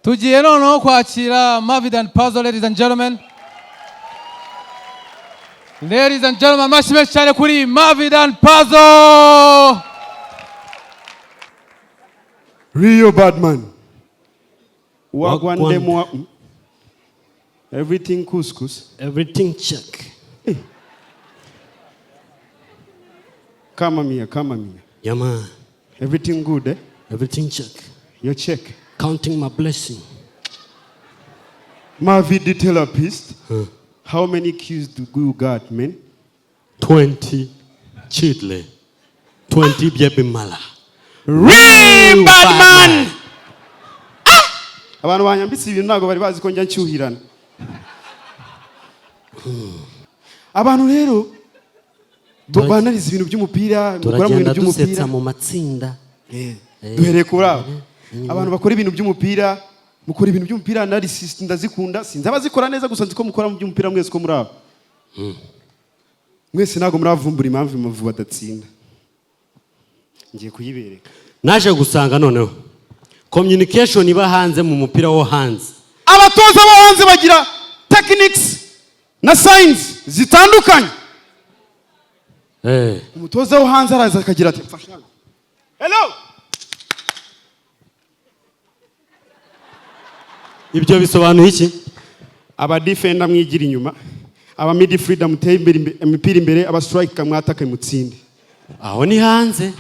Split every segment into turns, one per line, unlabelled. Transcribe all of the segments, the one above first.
tugiye noneho kwakira Mavide and Pazzo, ladies and gentlemen. Ladies and gentlemen, amashyi menshi cyane kuri Mavide and Pazzo.
Real bad man. Wagwan demo. Everything couscous.
Everything check.
Hey. Come on here.
Yeah, man.
Everything good, eh?
Everything check.
You check.
Counting my blessing.
Mavide the therapist. How many kills do you got, man?
20 chidle. 20 biebimala.
Real bad man. Abantu banyambitse ibintu nago bari bazi ko njya ncyuhirana. Abantu rero banariza ibintu by'umupira, mukora mu bintu by'umupira.
Dusetsa mu matsinda.
Duhere kura. Abantu bakora ibintu by'umupira, mukora ibintu by'umupira analysis ndazikunda. Sinzi abazikora neza gusa nziko mukora mu by'umupira mwese ko muraba. Mwese nago muravumbura impamvu Imbavu badatsinda. Ngiye kuyibereka.
Naje gusanga noneho communication iba hanze mu mupira wo hanze.
Abatoza bo hanze bagira techniques na signs zitandukanye. Umutoza wo hanze araza akagira ati mfashana. Hello.
Ibyo bisobanuye iki?
Aba defender mwigira inyuma, aba midfielder muteye imbere imipira imbere, aba striker mwataka mutsinde.
Aho ni hanze.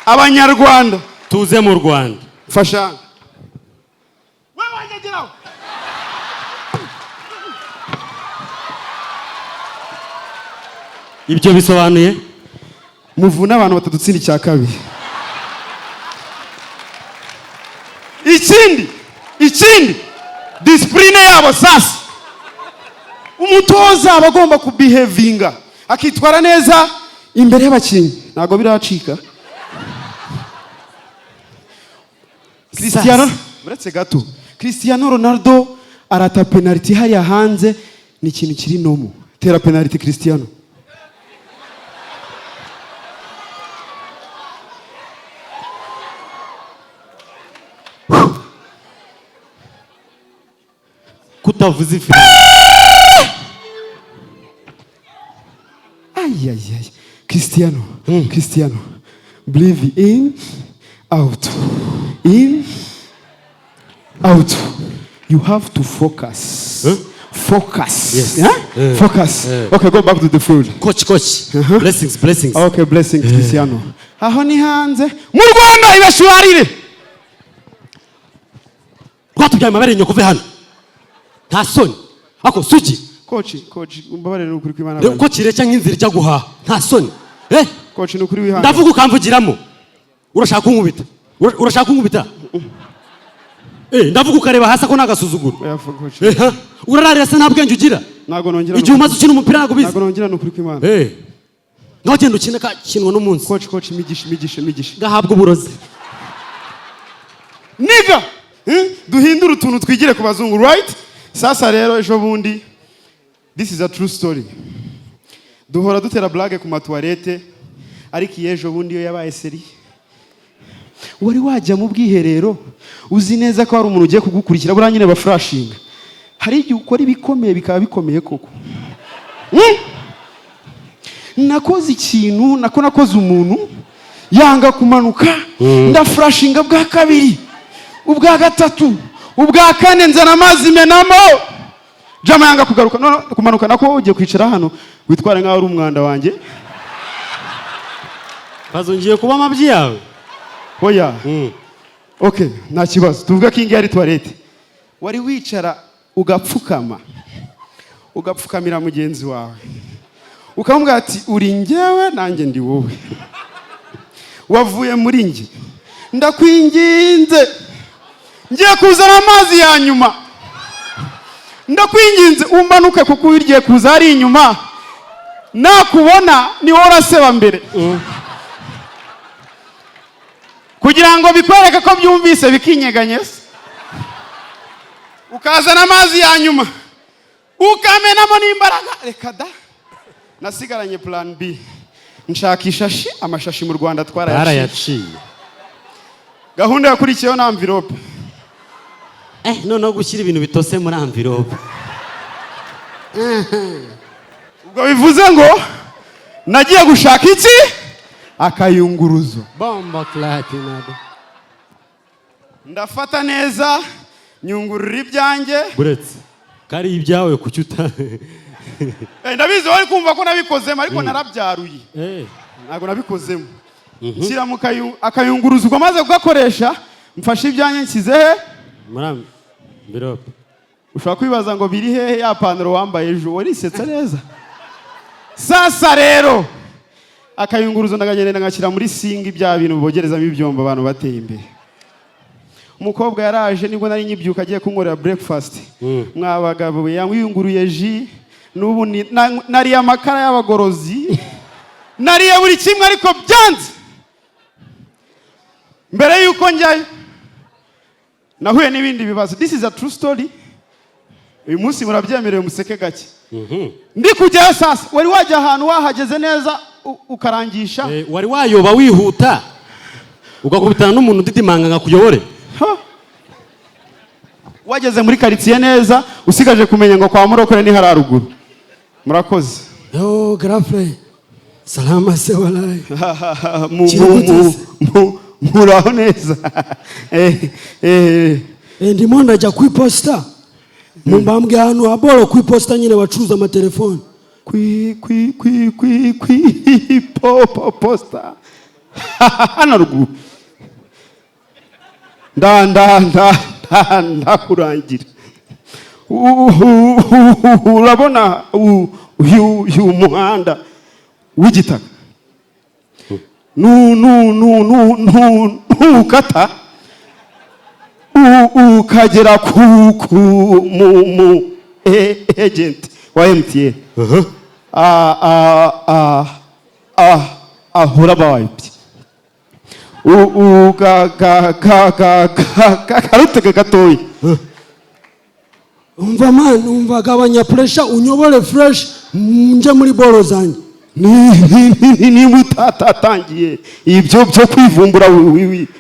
Abanyarwanda
tuze mu Rwanda.
Mfashana. Wewe wajegeraho.
Ibyo bisobanuye
muvuna abantu batadutsinda icya kabiri. Ikindi discipline yabo sasa. Umutoza abagomba kubehavinga akitwara neza imbere y'abakinnyi. Nago biracika. Cristiano Ronaldo arata penalty hariya hanze ni ikintu kiri nomo. Tera penalty Cristiano.
Kutavuza ifi.
Ay. Cristiano. Believe in, out. In, out. You have to focus. Focus.
Yes.
Yeah? Focus. Okay, go back to the field.
Coach. Blessings.
Okay, blessings, Cristiano. Aho ni hanze. Mu Rwanda ibashwarire.
Kwatubyaye mabere nyoko ve hano. Nta soni. Ako sugi.
Coach, umbabarire n'ukuri kw'Imana.
Ko kireca nk'inzira ijya guhaha. Nta soni.
Coach n'ukuri wihanga.
Ndavuga ukamvugiramo. Urashaka kunkubita. Ndavuga ukareba hasi ko nagasuzuguro. Urararira se nta bwenge ugira.
Nago nongera.
Igihe umaze ukina umupira nago bizi.
Nago nongera n'ukuri kw'Imana.
Ngaho genda ukina kinwa n'umunsi.
Coach migisha.
Gahabwa uburozi.
Niga. Duhindura utuntu twigire ku bazungu, right? Sasa rero ejo bundi, this is a true story. Duhora dutera blague ku matoilette, ariko ejo bundi yo yabaye seri. Wari wajya mu bwiherero, uzi neza ko hari umuntu ugiye kugukurikira buranyine ba flashing. Hari igihe ukora ibikomeye bikaba bikomeye koko. Nakoze ikintu, nakoze umuntu yanga kumanuka, nda flashinga bwa kabiri. Ubwa gatatu, ubwa kane nzana amazi menamo. Jama yanga kugaruka no kumanuka nako ugiye kwicara hano witwara nkaho ari umwanda wanjye.
Bazongiye kuba amabyi yawe.
Oya. Okay, nta kibazo. Tuvuga ko ingi ari toilette. Wari wicara ugapfukama. Ugapfukamira mugenzi wawe. Ukamubwira ati uri njyewe nanjye ndi wowe. Wavuye muri nge. Ndakwinginze. Ngiye kuzana amazi ya nyuma. Ndakwinginze umbanuke kuko wirgiye kuza ari inyuma. Nakubona ni wowe uraseba mbere. Kugira ngo bikwereke ko byumvise bikinyeganyeza. Ukazana amazi ya nyuma. Ukamenamo n'imbaraga. Reka da. Nasigaranye plan B. Nshaka ishashi, amashashi mu Rwanda twarayaciye. gahunda yakurikiyeho na envelope.
Noneho gushyira ibintu bitose muri envelope.
Ubwo bivuze ngo nagiye gushaka iki? Akayunguruzo.
Bomba clatinado.
Ndafata neza nyungurura ibyanjye.
Buretse kari ibyawe kucyuta.
Ndabizi wari kumva ko nabikozemo ariko narabyaruye. Ntago nabikozemo. Nshyira mu akayunguruzo ubwo maze kugakoresha mfashe ibyanjye nshyize he?
Muri envelope.
Ushobora kwibaza ngo biri hehe ya pantaro wambaye ejo warisetsa neza. Sasa rero akayunguruzo ndagagenda ngashyira muri singi bya bintu bogerezamo ibyombo abantu bateye imbere. Umukobwa yaraje nibwo nari nyibyuka agiye kunkorera breakfast. Mwabagabo yanguyunguruye ji n'ubu nari amakara y'abagorozi. Nari buri kimwe ariko byanze. Mbere yuko njyayo nahuye n'ibindi bibazo. This is a true story. Uyu munsi murabyemerewe museke gake. Ndi kujya sasa wari wajya ahantu wahageze neza ukarangisha.
Wari wayoba wihuta ugakubitana n'umuntu udidimanga ngakuyobore.
Wageze muri quartier neza usigaje kumenya ngo kwa Murokore ni hararuguru. Murakoze.
Yo grafre. Salama se walai.
Muraho neza.
Ndimo ndaja kwiposta. Mumbambwe hano aboro kwiposta nyine bacuruza amatelefone.
Posta. Hano ruguru. Ndakurangira. Urabona uyu muhanda w'igitaka. Ukata ukagera ku agent wa MTN. Ahora bawipye. Karutega gatoyi.
Umva man, umva gabanya pressure unyobore fresh nje muri bolo zanjye.
Ni mutatatangiye ibyo byo kwivumbura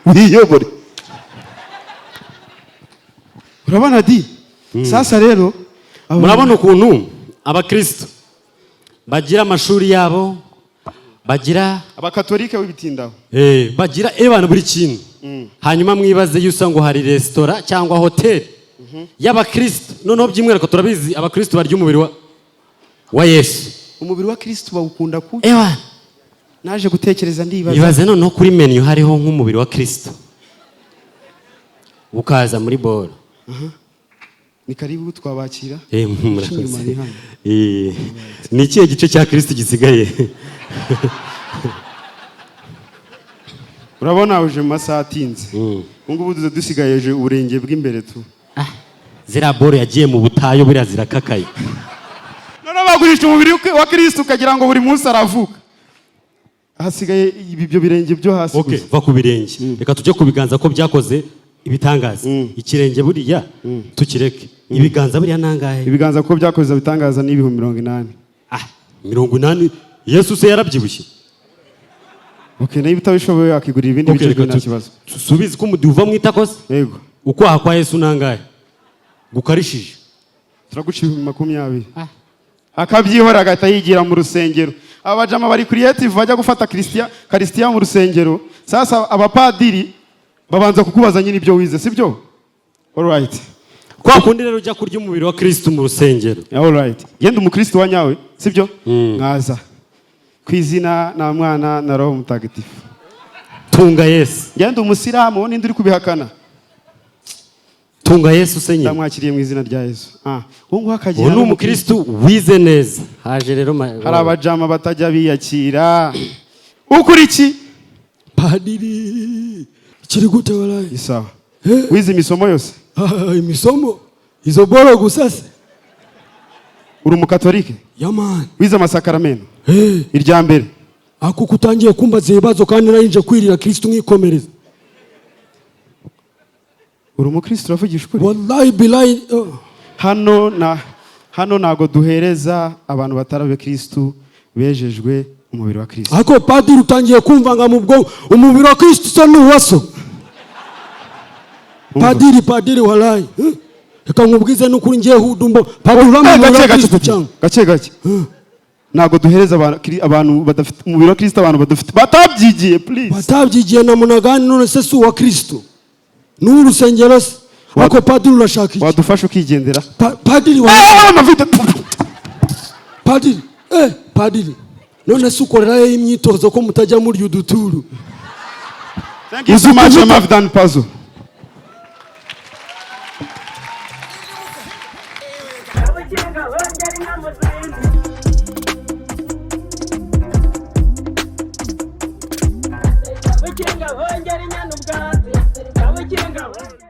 wiyobore. Urabona di? Sasa rero
murabona ukuntu abakristo bagira amashuri yabo, bagira
abakatolike w'ibitindaho.
Bagira abantu buri kintu. Hanyuma mwibaze yusa ngo hari restaurant cyangwa hotel y'abakristo. Noneho byimwereka turabizi abakristo barya umubiri wa Yesu.
Umubiri wa Kristo bawukunda ku.
Naje
gutekereza ndibaza.
Ibaze noneho kuri menu hariho nk'umubiri wa Kristo. Ukaza muri bolo.
Ni karibu twabakira.
Ni ikihe gice cya Kristo gisigaye?
Urabona uje mu masaha atinze. Ngubu dusigayeje uburenge bw'imbere tu.
Zira bolo yagiye mu butayo buriya zirakakaye.
None bagurisha umubiri wa Kristo ukagira ngo buri munsi aravuka. Hasigaye ibyo birenge byo hasi.
Okay, va ku birenge. Reka tujye kubiganza ko byakoze ibitangaza. Ikirenge buriya tukireke. Ibiganza buriya nangahe?
Ibiganza ko byakoze ibitangaza ni 80.
80 Yesu se yarabyibushye.
Okay, nayo bitabishoboye akigurira ibindi bice nta kibazo.
Subize ko muduva mu itakose?
Yego.
Ukwaha kwa Yesu nangahe? Gukarishije.
Turaguca 20. Akabyihora agahita yigira mu rusengero. Abajama bari creative bajya gufata Kristiya mu rusengero. Sasa abapadiri babanza kukubaza nyine ibyo wize, sibyo? All right.
Kwa kundi rero ujya kurya umubiri wa Kristo mu rusengero.
All right. Yenda umukristo wa nyawe, sibyo? Mwaza. Kwizina na mwana na Roho Mutagatifu.
Tunga Yesu.
Yenda umusiramu ninde uri kubihakana?
Tunga Yesu senye.
Ndamwakiriye mu izina rya Yesu. Ungu hakagira.
Uno umukristo wize neza. Haje rero
hari abajama batajya biyakira. Ukuri iki?
Padiri. Kiri gute walayi?
Isawa. Wize imisomo yose?
Imisomo? Izo bolo gusase?
Uri umukatolike?
Yaman.
Wize amasakaramentu? Irya mbere.
Ako kutangiye kumbaza ibibazo kandi narinje kwirira Kristo nkikomereza.
Uri umukristo uravugisha ukuri?
Wallahi billahi.
Hano nago duhereza abantu batarabe Kristo bejejwe umubiri wa Kristo.
Ako padiri utangiye kumva nga mubwo umubiri wa Kristo se n'uwaso. padiri walayi reka nkubwize n'ukuri ngiye hudumbo padiri uramubura Kristo cyangwa
gake ntago duhereza abantu badafite umubiri wa Kristo, abantu badafite batabyigiye, please
batabyigiye na munagani none se si uwa Kristo n'urusengero se ako padiri urashaka iki?
Wadufasha ukigendera
padiri
walayi Mavide
padiri none se ukorera imyitozo ko mutajya muri uduturu.
Thank you so much, Mavide and Pazzo.
Kabiri